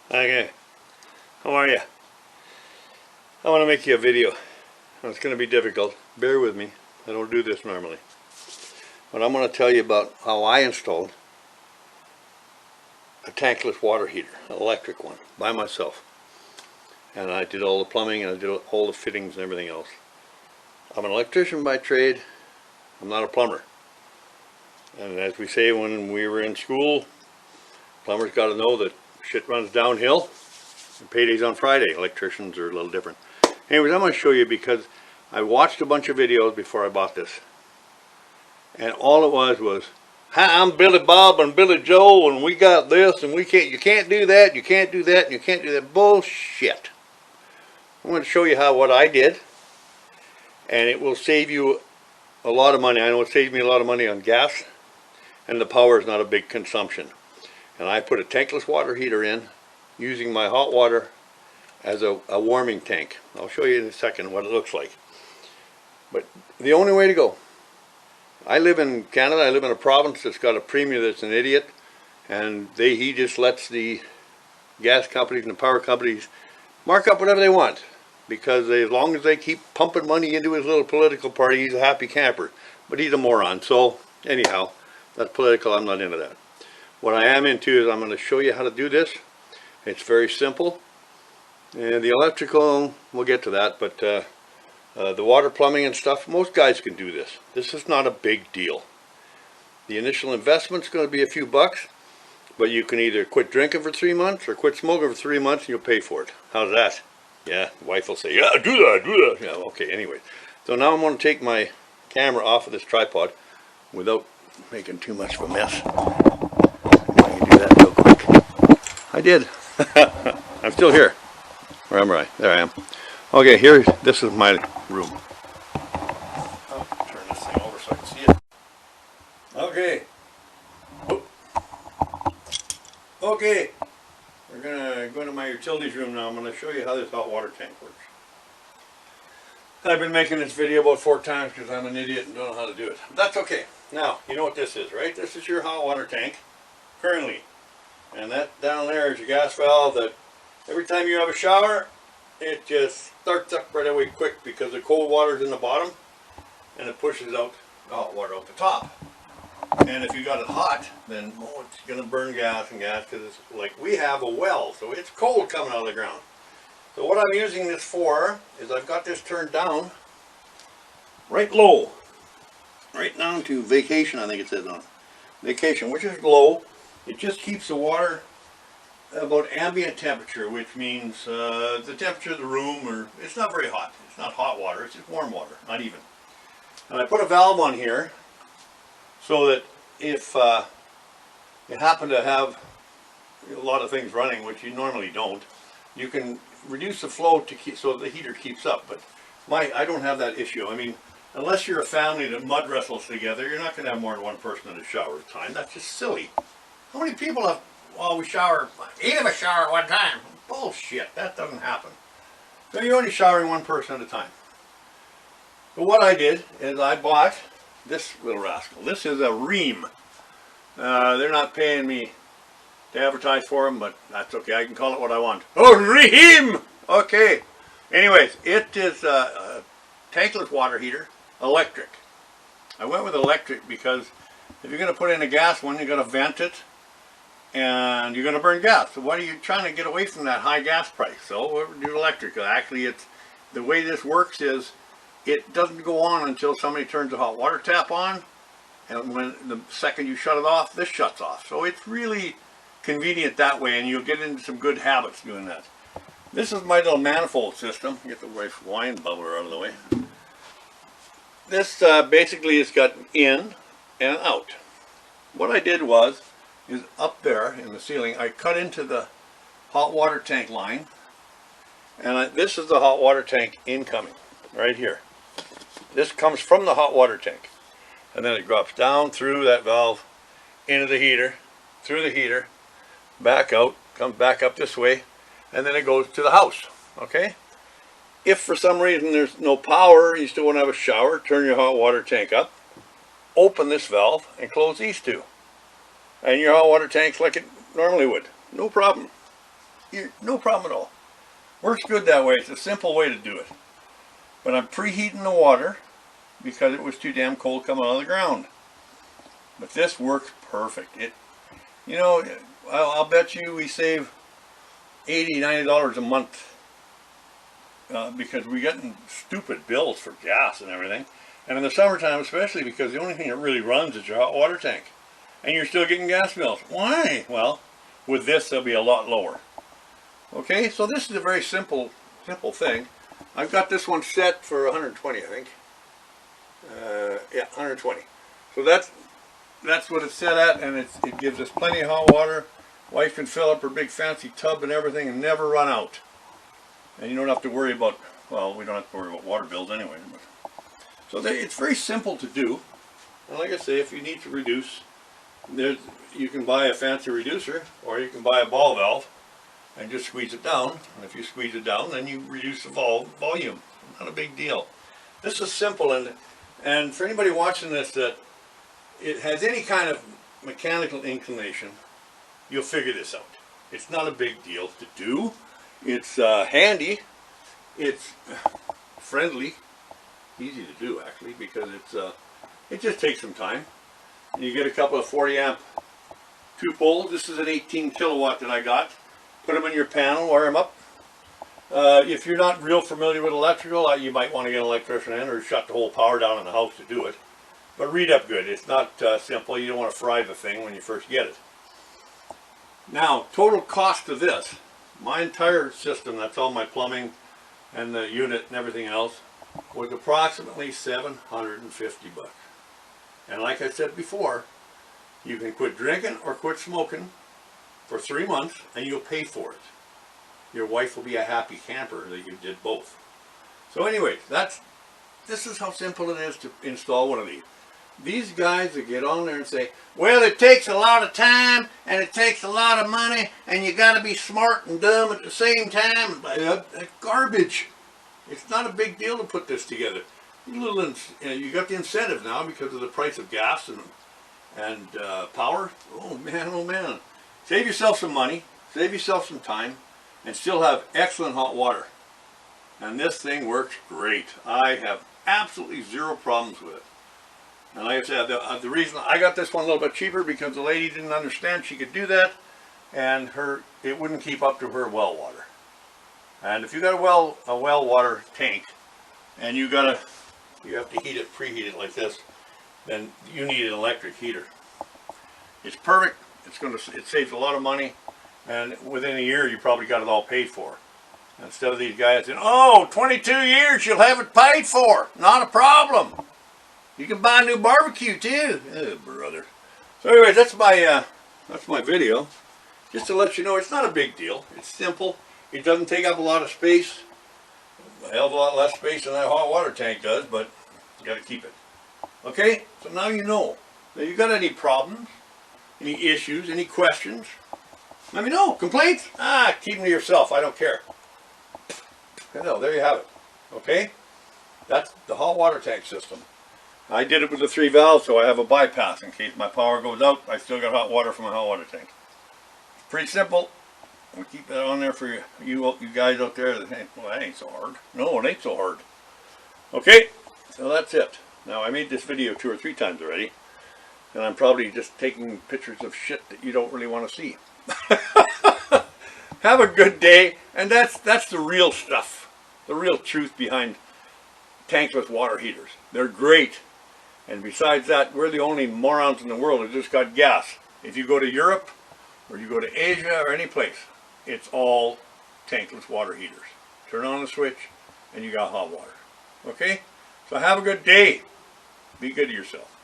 Okay, how are you? I want to make you a video. It's going to be difficult. Bear with me. I don't do this normally. But I'm going to tell you about how I installed a tankless water heater, an electric one, by myself. And I did all the plumbing and I did all the fittings and everything else. I'm an electrician by trade. I'm not a plumber. And as we say when we were in school, plumbers got to know that shit runs downhill. And payday's on Friday. Electricians are a little different. Anyways, I'm going to show you because I watched a bunch of videos before I bought this. And all it was, hi, I'm Billy Bob and Billy Joe and we got this and you can't do that, you can't do that, and you can't do that. Bullshit. I'm going to show you what I did. And it will save you a lot of money. I know it saves me a lot of money on gas. And the power is not a big consumption. And I put a tankless water heater in using my hot water as a warming tank. I'll show you in a second what it looks like. But the only way to go. I live in Canada. I live in a province that's got a premier that's an idiot. And he just lets the gas companies and the power companies mark up whatever they want. Because as long as they keep pumping money into his little political party, he's a happy camper. But he's a moron. So anyhow, that's political. I'm not into that. What I am into is I'm going to show you how to do this. It's very simple. And the electrical, we'll get to that. But the water plumbing and stuff, most guys can do this. This is not a big deal. The initial investment's going to be a few bucks. But you can either quit drinking for 3 months or quit smoking for 3 months and you'll pay for it. How's that? Yeah, wife will say, yeah, do that. Yeah, okay, anyway. So now I'm going to take my camera off of this tripod without making too much of a mess. I can do that real quick. I did. I'm still here. Where am I? There I am. Okay, this is my room. I'll turn this thing over so I can see it. Okay. Okay. We're going to go into my utilities room now. I'm going to show you how this hot water tank works. I've been making this video about 4 times because I'm an idiot and don't know how to do it. But that's okay. Now, you know what this is, right? This is your hot water tank, currently. And that down there is your gas valve that every time you have a shower, it just starts up right away quick because the cold water is in the bottom and it pushes out the hot water out the top. And if you got it hot, then it's going to burn gas because it's like we have a well, so it's cold coming out of the ground. So what I'm using this for is I've got this turned down right low, right down to vacation, I think it says on vacation, which is low. It just keeps the water about ambient temperature, which means the temperature of the room, or it's not very hot. It's not hot water, it's just warm water, not even. And I put a valve on here so that if you happen to have a lot of things running, which you normally don't, you can reduce the flow to keep so the heater keeps up. But I don't have that issue. I mean, unless you're a family that mud wrestles together, you're not going to have more than one person in the shower at a time. That's just silly. How many people have, well, we shower, 8 of us shower at one time? Bullshit, that doesn't happen. So you're only showering one person at a time. But what I did is I bought this little rascal. This is a Ream. They're not paying me to advertise for them, but that's okay. I can call it what I want. Oh, Ream! Okay. Anyways, it is a tankless water heater, electric. I went with electric because if you're going to put in a gas one, you're going to vent it, and you're going to burn gas. So what are you trying to get away from that high gas price? So we'll do electric. Actually, the way this works is it doesn't go on until somebody turns the hot water tap on, and when the second you shut it off, this shuts off. So it's really convenient that way, and you'll get into some good habits doing that. This is my little manifold system. Get the wife's wine bubbler out of the way. This basically has got in and out. What I did is up there in the ceiling, I cut into the hot water tank line, and this is the hot water tank incoming, right here. This comes from the hot water tank, and then it drops down through that valve into the heater, through the heater, back out, comes back up this way, and then it goes to the house, okay? If for some reason there's no power, you still want to have a shower, turn your hot water tank up, open this valve, and close these two. And your hot water tank's like it normally would. No problem. no problem at all. Works good that way. It's a simple way to do it. But I'm preheating the water because it was too damn cold coming out of the ground. But this works perfect. You know, I'll bet you we save $80, $90 a month because we're getting stupid bills for gas and everything. And in the summertime especially, because the only thing that really runs is your hot water tank. And you're still getting gas bills. Why? Well, with this they'll be a lot lower. Okay, so this is a very simple thing. I've got this one set for 120, I think. Yeah, 120. So that's what it's set at, and it gives us plenty of hot water. Wife can fill up her big fancy tub and everything and never run out. And you don't have to worry about, well, we don't have to worry about water bills anyway. So it's very simple to do. And like I say, if you need to reduce, you can buy a fancy reducer, or you can buy a ball valve and just squeeze it down. And if you squeeze it down, then you reduce the volume. Not a big deal. This is simple, and for anybody watching this that it has any kind of mechanical inclination, you'll figure this out. It's not a big deal to do. It's handy. It's friendly. Easy to do actually, because it just takes some time. You get a couple of 40 amp 2 poles. This is an 18 kilowatt that I got. Put them in your panel, wire them up. If you're not real familiar with electrical, you might want to get an electrician in or shut the whole power down in the house to do it. But read up good. It's not simple. You don't want to fry the thing when you first get it. Now, total cost of this, my entire system, that's all my plumbing and the unit and everything else, was approximately $750. And like I said before, you can quit drinking or quit smoking for 3 months and you'll pay for it. Your wife will be a happy camper that you did both. So anyway, this is how simple it is to install one of these. These guys that get on there and say, well, it takes a lot of time and it takes a lot of money and you got to be smart and dumb at the same time. That's garbage. It's not a big deal to put this together. You got the incentive now because of the price of gas and power. Oh man. Save yourself some money, save yourself some time, and still have excellent hot water. And this thing works great. I have absolutely zero problems with it. And like I said, the reason I got this one a little bit cheaper because the lady didn't understand she could do that, and it wouldn't keep up to her well water. And if you got a well water tank, and you have to preheat it like this, then you need an electric heater. It's perfect. It saves a lot of money, and within a year you probably got it all paid for. Instead of these guys saying, "Oh, 22 years you'll have it paid for. Not a problem. You can buy a new barbecue too." Oh, brother. So anyway, that's my video. Just to let you know, it's not a big deal. It's simple. It doesn't take up a lot of space. A hell of a lot less space than that hot water tank does, but you got to keep it. Okay, so now you know. Now you got any problems, any issues, any questions, let me know. Complaints? Keep them to yourself. I don't care. No, there you have it. Okay? That's the hot water tank system. I did it with the 3 valves, so I have a bypass in case my power goes out. I still got hot water from my hot water tank. It's pretty simple. We'll keep that on there for you guys out there that think, well, that ain't so hard. No, it ain't so hard. Okay, so that's it. Now, I made this video 2 or 3 times already, and I'm probably just taking pictures of shit that you don't really want to see. Have a good day, and that's the real stuff, the real truth behind tankless water heaters. They're great, and besides that, we're the only morons in the world that just got gas. If you go to Europe, or you go to Asia, or any place, it's all tankless water heaters. Turn on the switch, and you got hot water. Okay? So have a good day. Be good to yourself.